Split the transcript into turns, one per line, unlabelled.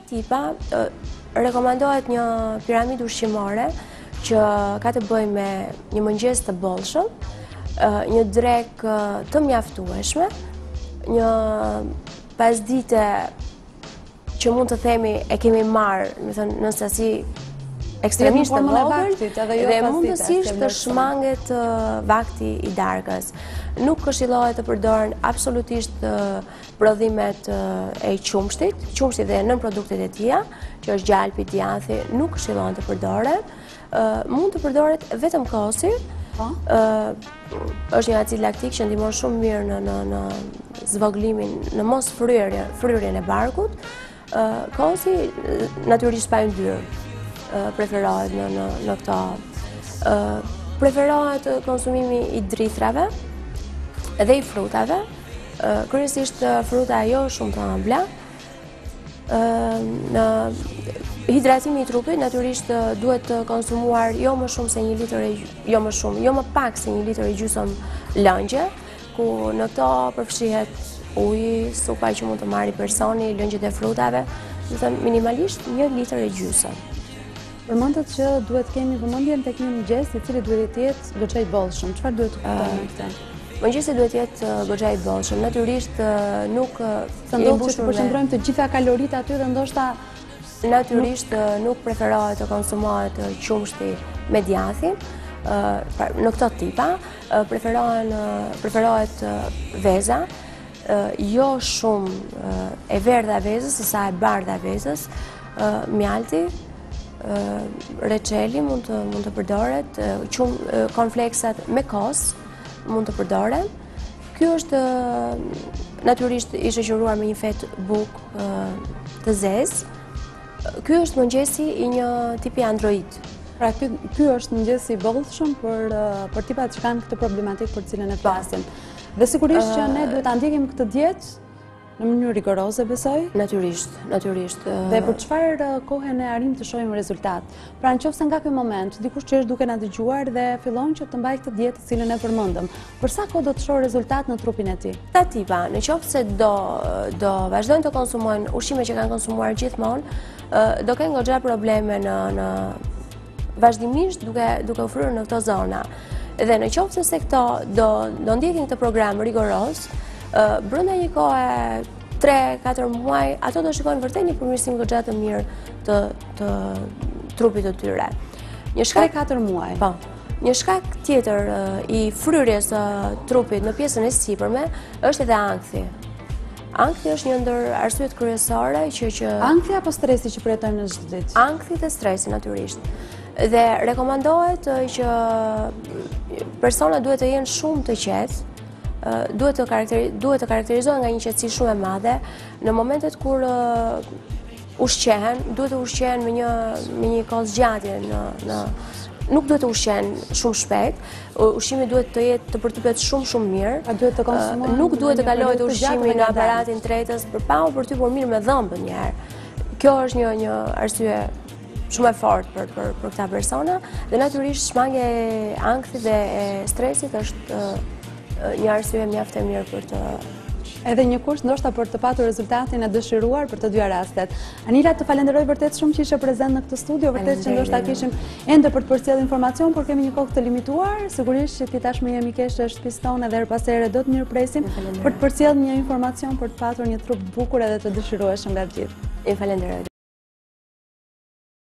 Tipa, rekomandohet një piramidë ushqimore që ka të bëjë me një mëngjes të bollshëm, një drekë të mjaftueshme, një pasdite që mund të themi e kemi marrë në sasi ekstremisht të vogël dhe mundësisht të shmanget vakti i darkës. Nuk këshillohet të përdoren absolutisht prodhimet e qumshtit, qumshtit dhe nën produktet e tija, që është gjalpi, djathi, nuk këshillohen të përdoren. Mund të përdoret vetëm kosi, është një acid laktik që ndihmon shumë mirë në zvoglimin, në mos fryrjen e barkut. Kosi natyrisht pa yndyrë preferohet në këto. Preferohet konsumimi i drithrave dhe i frutave, kryesisht fruta jo shumë të ëmbla. Hidratimi i trupit natyrisht duhet të konsumuar jo më shumë se 1 litër, jo më pak se 1 litër e gjysmë lëngje, ku në këto përfshihet uji, supa që mund të marrë personi, lëngjet e frutave, minimalisht 1 litër e gjysmë.
Përmendët që duhet kemi vëmendjen tek një mëngjes i cili duhet të jetë goxha i bollshëm. Çfarë duhet të kuptojmë me këtë?
Mëngjesi duhet të jetë goxha i bollshëm. Natyrisht nuk
i mbushur të përqendrojmë të gjitha kaloritë aty dhe ndoshta
natyrisht nuk preferohet të konsumohet qumshti me djathin. Në këto tipa preferohet veza, jo shumë e verdha e vezës, sa e bardha e vezës, mjalti, reçeli mund të përdoret, cornflakesat me kos mund të përdoren. Ky është natyrisht i shoqëruar me një fet bukë të zezë. Ky është mëngjesi i një tipi android.
Pra ky është mëngjesi i bollshëm për tipat që kanë këtë problematikë për cilën e flasim. Dhe sigurisht që ne duhet ta ndjekim këtë dietë në mënyrë rigoroze, besoj?
Natyrisht.
Dhe për çfarë kohe ne arrim të shohim rezultat? Pra nëse nga ky moment dikush që është duke na dëgjuar dhe fillon që të mbajë këtë dietë të cilën e përmendëm, për sa kohë do të shohë rezultat në trupin e tij?
Tipa, nëse do vazhdojnë të konsumojnë ushqime që kanë konsumuar gjithmonë, do kenë goxha probleme në vazhdimisht duke u fryrë në këto zona. Dhe nëse se këto do ndjekin këtë program rigoros, brenda një kohe 3-4 muaj, ato do shikojnë vërtet një përmirësim goxha të mirë të trupit të tyre.
3-4 muaj?
Po. Një shkak tjetër i fryrjes së trupit në pjesën e sipërme është edhe ankthi. Ankthi është një ndër arsyet kryesore që
ankthi apo stresi që përjetojmë në çdo ditë?
Ankthi dhe stresi natyrisht. Dhe rekomandohet që personat duhet të jenë shumë të qetë, duhet të karakterizohen nga një qetësi shumë e madhe. Në momentet kur ushqehen, duhet të ushqehen me një kohë zgjatje nuk duhet të ushqehen shumë shpejt. Ushqimi duhet të përtypet shumë mirë. Nuk duhet të kalohet ushqimi në aparatin tretës për pa u përtypur mirë me dhëmbën një herë. Kjo është një arsye shumë e fortë për këta persona dhe natyrisht shmangja e ankthit dhe e stresit është një arsye mjaft e mirë për të
edhe një kurs ndoshta për të patur rezultatin e dëshiruar për të dyja rastet. Anila, të falenderoj vërtet shumë që ishe prezent në këtë studio, vërtet që ndoshta kishim ende për të përcjellë informacion, por kemi një kohë të limituar. Sigurisht që ti tashmë jemi kesh e shtëpisë tonë dhe herpasere do të mirëpresim për të përcjellë një informacion për të patur një trup bukur edhe të dëshirueshëm nga të gjithë.
Falenderoj.